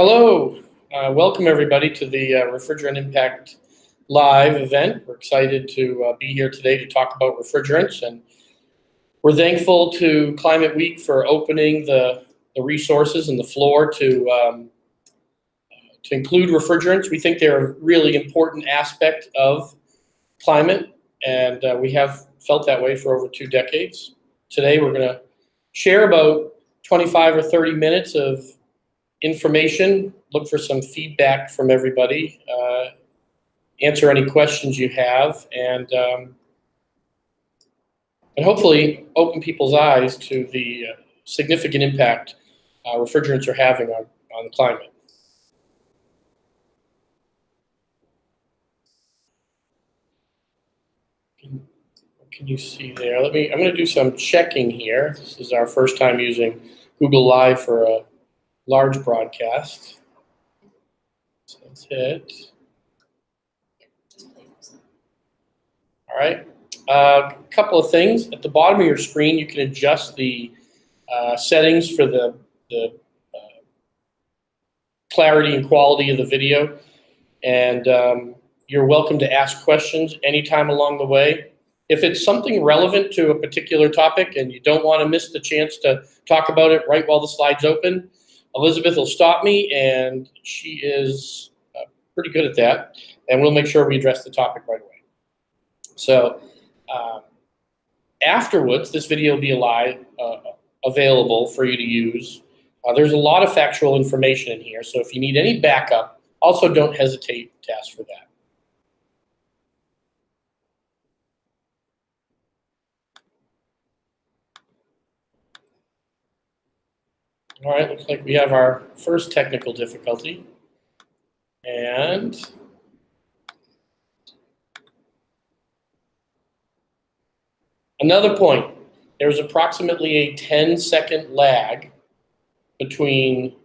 Hello, welcome everybody to the Refrigerant Impact Live event. We're excited to be here today to talk about refrigerants, and we're thankful to Climate Week for opening the resources and the floor to include refrigerants. We think they're a really important aspect of climate, and we have felt that way for over 2 decades. Today we're going to share about 25 or 30 minutes of information, look for some feedback from everybody, answer any questions you have, and hopefully open people's eyes to the significant impact refrigerants are having on the climate. What can you see there? I'm going to do some checking here. This is our first time using Google Live for a large broadcast. So that's it. All right. A couple of things. At the bottom of your screen, you can adjust the settings for the clarity and quality of the video. And you're welcome to ask questions anytime along the way. If it's something relevant to a particular topic and you don't want to miss the chance to talk about it right while the slide's open, Elizabeth will stop me, and she is pretty good at that, and we'll make sure we address the topic right away. So afterwards, this video will be available for you to use. There's a lot of factual information in here, so if you need any backup, also don't hesitate to ask for that. All right, looks like we have our first technical difficulty. And another point, there's approximately a 10-second lag between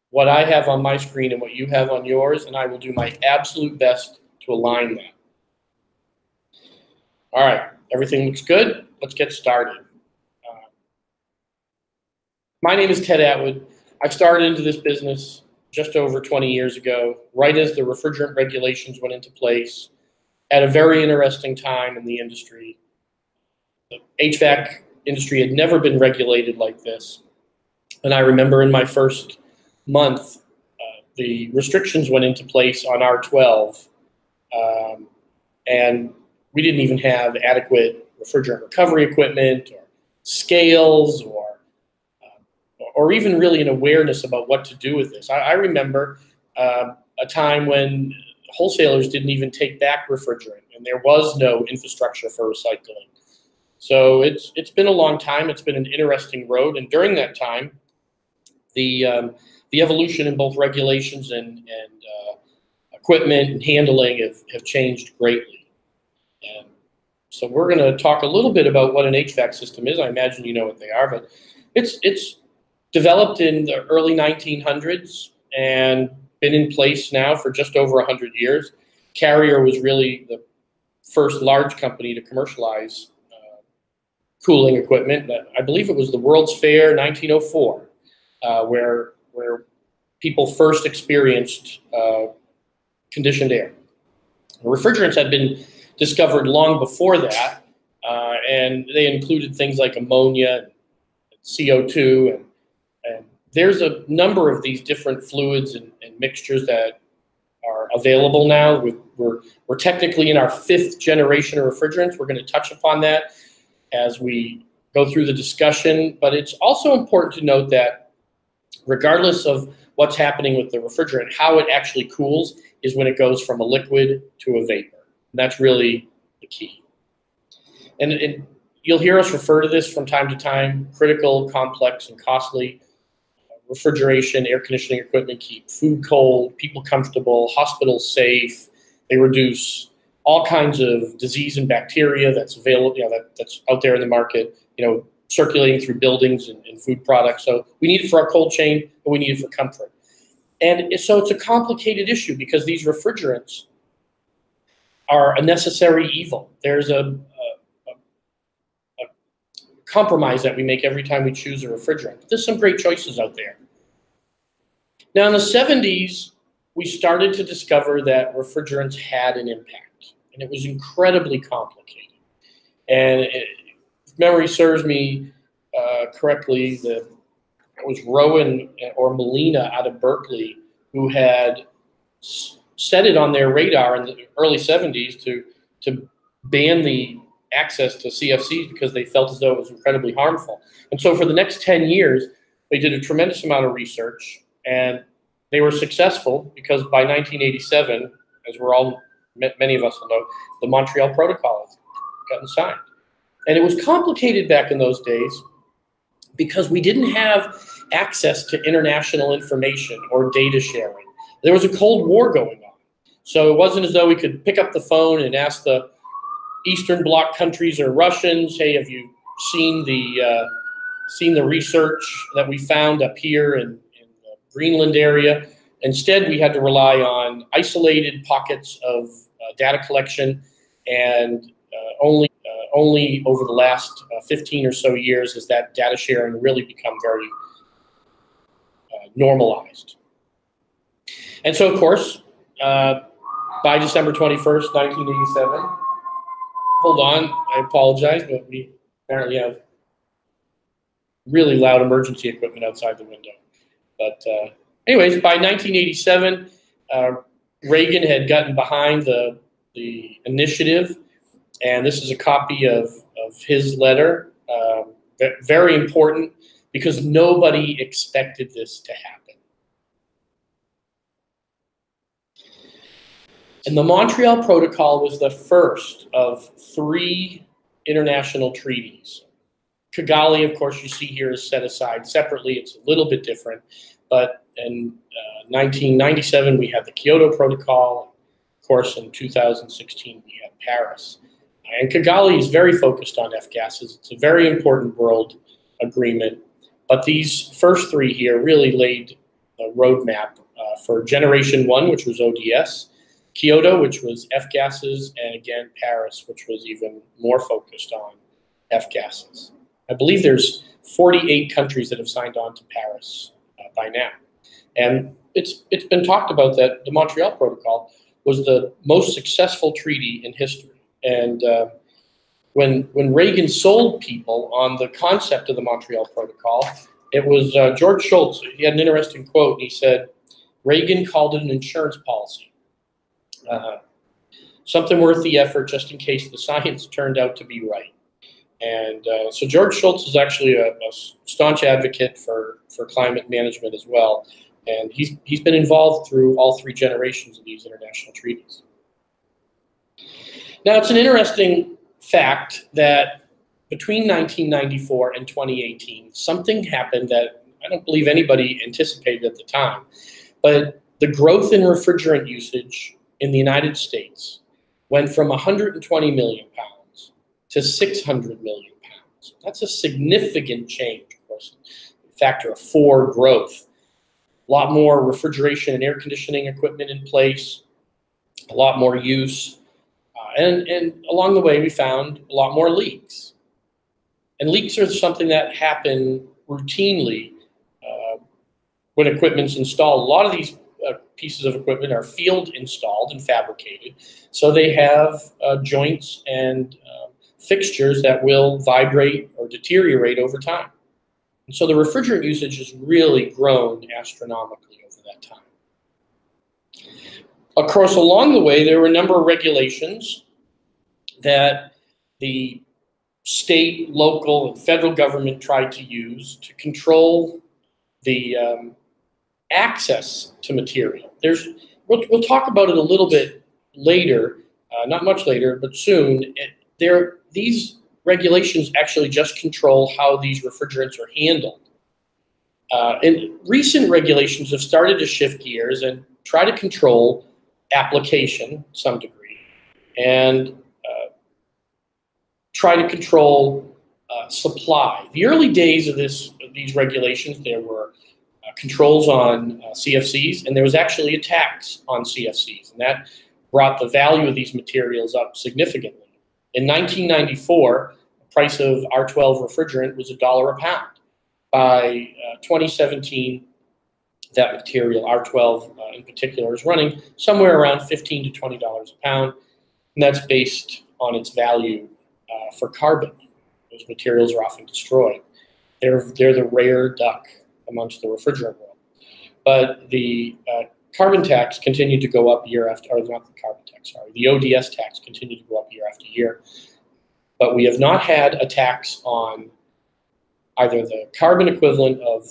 what I have on my screen and what you have on yours, and I will do my absolute best to align that. All right, everything looks good. Let's get started. My name is Ted Atwood. I started into this business just over 20 years ago, right as the refrigerant regulations went into place, at a very interesting time in the industry. The HVAC industry had never been regulated like this. And I remember in my first month, the restrictions went into place on R12, and we didn't even have adequate refrigerant recovery equipment or scales or even really an awareness about what to do with this. I remember a time when wholesalers didn't even take back refrigerant, and there was no infrastructure for recycling. So it's been a long time. It's been an interesting road, and during that time, the evolution in both regulations and equipment and handling have changed greatly. And so we're going to talk a little bit about what an HVAC system is. I imagine you know what they are, but it's developed in the early 1900s and been in place now for just over 100 years. Carrier was really the first large company to commercialize cooling equipment. I believe it was the World's Fair 1904, where people first experienced conditioned air. Refrigerants had been discovered long before that, and they included things like ammonia, CO2, and there's a number of these different fluids and mixtures that are available now. We're technically in our 5th generation of refrigerants. We're going to touch upon that as we go through the discussion. But it's also important to note that regardless of what's happening with the refrigerant, how it actually cools is when it goes from a liquid to a vapor. And that's really the key. And you'll hear us refer to this from time to time: critical, complex, and costly. Refrigeration, air conditioning equipment keep food cold, people comfortable, hospitals safe. They reduce all kinds of disease and bacteria that's available, that's out there in the market, circulating through buildings and food products. So we need it for our cold chain, but we need it for comfort. And so it's a complicated issue because these refrigerants are a necessary evil. There's a compromise that we make every time we choose a refrigerant. But there's some great choices out there. Now in the 70s, we started to discover that refrigerants had an impact, and it was incredibly complicated. And if memory serves me correctly, it was Rowan or Molina out of Berkeley who had set it on their radar in the early 70s to ban the access to CFCs because they felt as though it was incredibly harmful. And so for the next 10 years, they did a tremendous amount of research, and they were successful because by 1987, as many of us will know, the Montreal Protocol has gotten signed. And it was complicated back in those days because we didn't have access to international information or data sharing. There was a Cold War going on. So it wasn't as though we could pick up the phone and ask the Eastern Bloc countries or Russians, hey, have you seen the research that we found up here in the Greenland area? Instead, we had to rely on isolated pockets of data collection, and only over the last 15 or so years has that data sharing really become very normalized. And so, of course, by December 21st, 1987, hold on, I apologize, but we apparently have really loud emergency equipment outside the window. But anyways, by 1987, Reagan had gotten behind the initiative, and this is a copy of his letter. Very important because nobody expected this to happen. And the Montreal Protocol was the first of 3 international treaties. Kigali, of course, you see here is set aside separately. It's a little bit different. But in 1997, we had the Kyoto Protocol. Of course, in 2016, we had Paris. And Kigali is very focused on F-gases. It's a very important world agreement. But these first 3 here really laid a roadmap for Generation 1, which was ODS, Kyoto, which was F-gases, and again, Paris, which was even more focused on F-gases. I believe there's 48 countries that have signed on to Paris by now. And it's been talked about that the Montreal Protocol was the most successful treaty in history. And when Reagan sold people on the concept of the Montreal Protocol, it was George Shultz. He had an interesting quote. He said, Reagan called it an insurance policy. Something worth the effort just in case the science turned out to be right. And so George Shultz is actually a staunch advocate for climate management as well. And he's been involved through all 3 generations of these international treaties. Now, it's an interesting fact that between 1994 and 2018, something happened that I don't believe anybody anticipated at the time. But the growth in refrigerant usage in the United States went from 120 million pounds to 600 million pounds. That's a significant change, of course, factor of 4 growth. A lot more refrigeration and air conditioning equipment in place, a lot more use, and along the way we found a lot more leaks. And leaks are something that happen routinely when equipment's installed. A lot of these pieces of equipment are field installed and fabricated, so they have joints and fixtures that will vibrate or deteriorate over time. And so the refrigerant usage has really grown astronomically over that time. Of course, along the way, there were a number of regulations that the state, local, and federal government tried to use to control the access to material. We'll talk about it a little bit later, not much later, but soon. These regulations actually just control how these refrigerants are handled. And recent regulations have started to shift gears and try to control application to some degree, and try to control supply. The early days of these regulations, there were controls on CFCs, and there was actually a tax on CFCs, and that brought the value of these materials up significantly. In 1994, the price of R12 refrigerant was $1 a pound. By 2017, that material, R12 in particular, is running somewhere around $15 to $20 a pound, and that's based on its value for carbon. Those materials are often destroyed. They're the rare duck amongst the refrigerant world. But the carbon tax continued to go up year after, or not the carbon tax, sorry, the ODS tax continued to go up year after year. But we have not had a tax on either the carbon equivalent of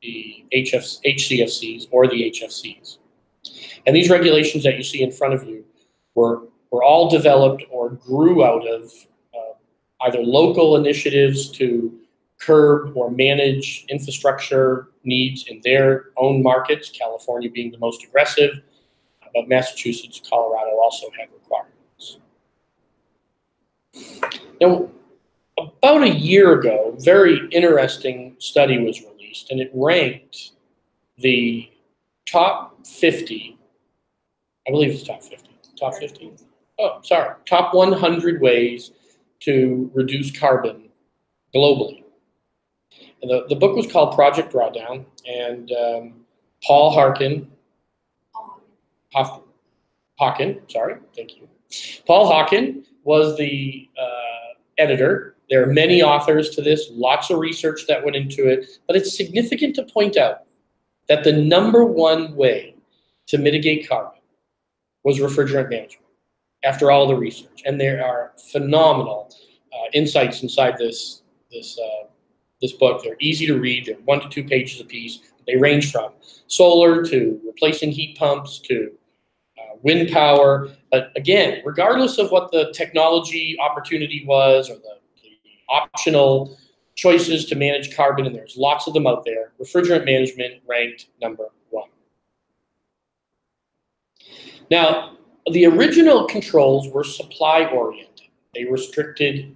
the HCFCs or the HFCs. And these regulations that you see in front of you were all developed or grew out of either local initiatives to curb or manage infrastructure needs in their own markets, California being the most aggressive, but Massachusetts, Colorado also had requirements. Now, about a year ago, a very interesting study was released, and it ranked the top 50, I believe it's top 50, top 50? Oh, sorry, top 100 ways to reduce carbon globally. And the book was called Project Drawdown, and Paul Hawken, thank you. Paul Hawken was the editor. There are many authors to this, lots of research that went into it, but it's significant to point out that the #1 way to mitigate carbon was refrigerant management, after all the research. And there are phenomenal insights inside this book. They're easy to read. They're 1 to 2 pages apiece. They range from solar to replacing heat pumps to wind power. But again, regardless of what the technology opportunity was or the optional choices to manage carbon, and there's lots of them out there, refrigerant management ranked #1. Now, the original controls were supply-oriented. They restricted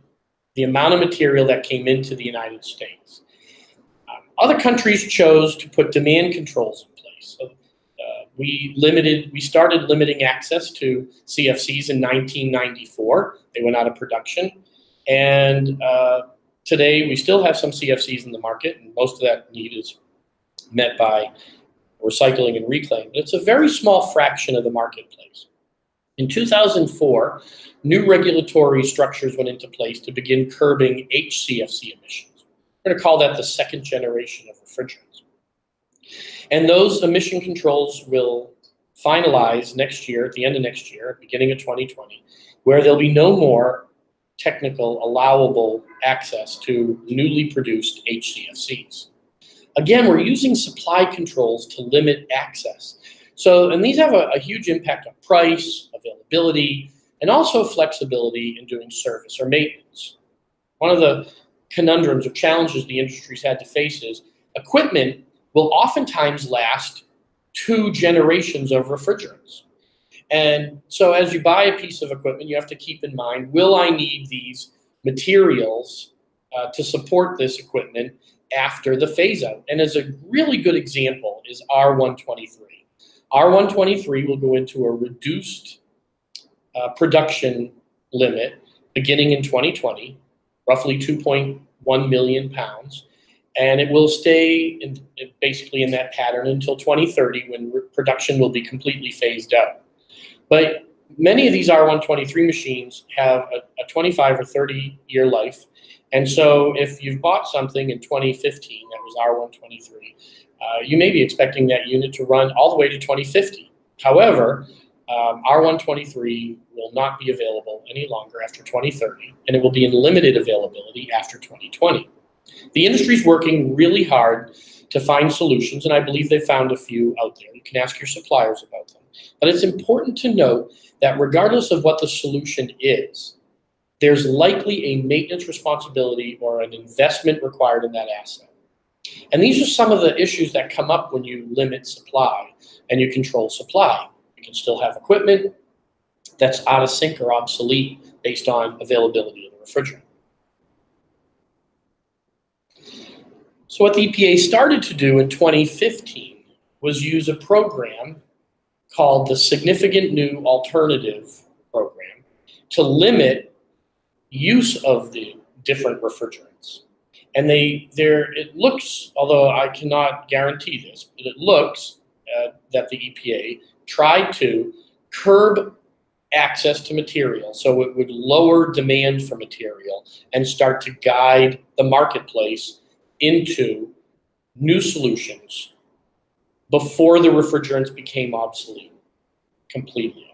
the amount of material that came into the United States. Other countries chose to put demand controls in place. So, we started limiting access to CFCs in 1994. They went out of production. And today we still have some CFCs in the market, and most of that need is met by recycling and reclaim. But it's a very small fraction of the marketplace. In 2004, new regulatory structures went into place to begin curbing HCFC emissions. We're going to call that the second generation of refrigerants. And those emission controls will finalize next year, at the end of next year, beginning of 2020, where there'll be no more technical allowable access to newly produced HCFCs. Again, we're using supply controls to limit access. So, and these have a huge impact on price, availability, and also flexibility in doing service or maintenance. One of the conundrums or challenges the industry's had to face is equipment will oftentimes last 2 generations of refrigerants. And so as you buy a piece of equipment, you have to keep in mind, will I need these materials to support this equipment after the phase out? And as a really good example is R123. R123 will go into a reduced production limit beginning in 2020, roughly 2.1 million pounds. And it will stay basically in that pattern until 2030 when production will be completely phased out. But many of these R123 machines have a 25 or 30 year life. And so if you've bought something in 2015 that was R123, you may be expecting that unit to run all the way to 2050. However, R123 will not be available any longer after 2030, and it will be in limited availability after 2020. The industry's working really hard to find solutions, and I believe they've found a few out there. You can ask your suppliers about them. But it's important to note that regardless of what the solution is, there's likely a maintenance responsibility or an investment required in that asset. And these are some of the issues that come up when you limit supply and you control supply. You can still have equipment that's out of sync or obsolete based on availability of the refrigerant. So what the EPA started to do in 2015 was use a program called the Significant New Alternative Program to limit use of the different refrigerants. And it looks, although I cannot guarantee this, but it looks that the EPA tried to curb access to material so it would lower demand for material and start to guide the marketplace into new solutions before the refrigerants became obsolete completely.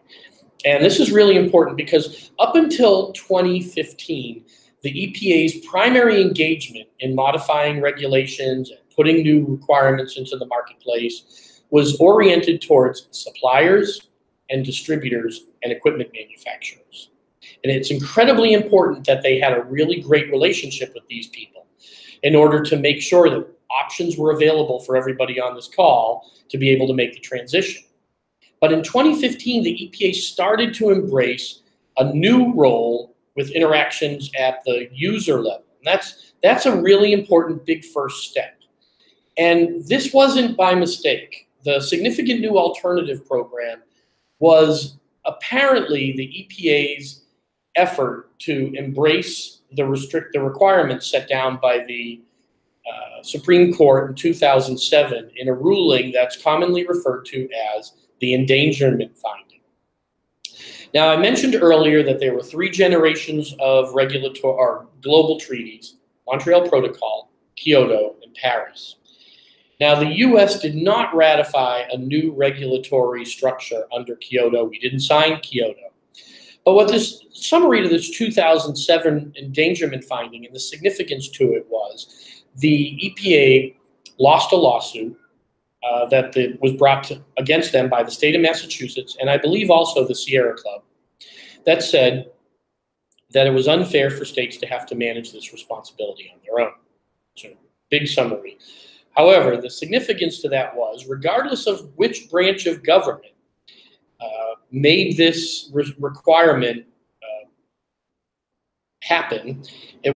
And this is really important because up until 2015, the EPA's primary engagement in modifying regulations and putting new requirements into the marketplace was oriented towards suppliers and distributors and equipment manufacturers. And it's incredibly important that they had a really great relationship with these people in order to make sure that options were available for everybody on this call to be able to make the transition. But in 2015, the EPA started to embrace a new role with interactions at the user level. And that's a really important big first step. And this wasn't by mistake. The Significant New Alternative Program was apparently the EPA's effort to embrace the requirements set down by the Supreme Court in 2007 in a ruling that's commonly referred to as the endangerment finding. Now, I mentioned earlier that there were 3 generations of regulatory or global treaties: Montreal Protocol, Kyoto, and Paris. Now, the U.S. did not ratify a new regulatory structure under Kyoto. We didn't sign Kyoto. But what this summary to this 2007 endangerment finding and the significance to it was the EPA lost a lawsuit that was brought against them by the state of Massachusetts, and I believe also the Sierra Club, that said that it was unfair for states to have to manage this responsibility on their own. So, big summary. However, the significance to that was, regardless of which branch of government made this requirement happen, it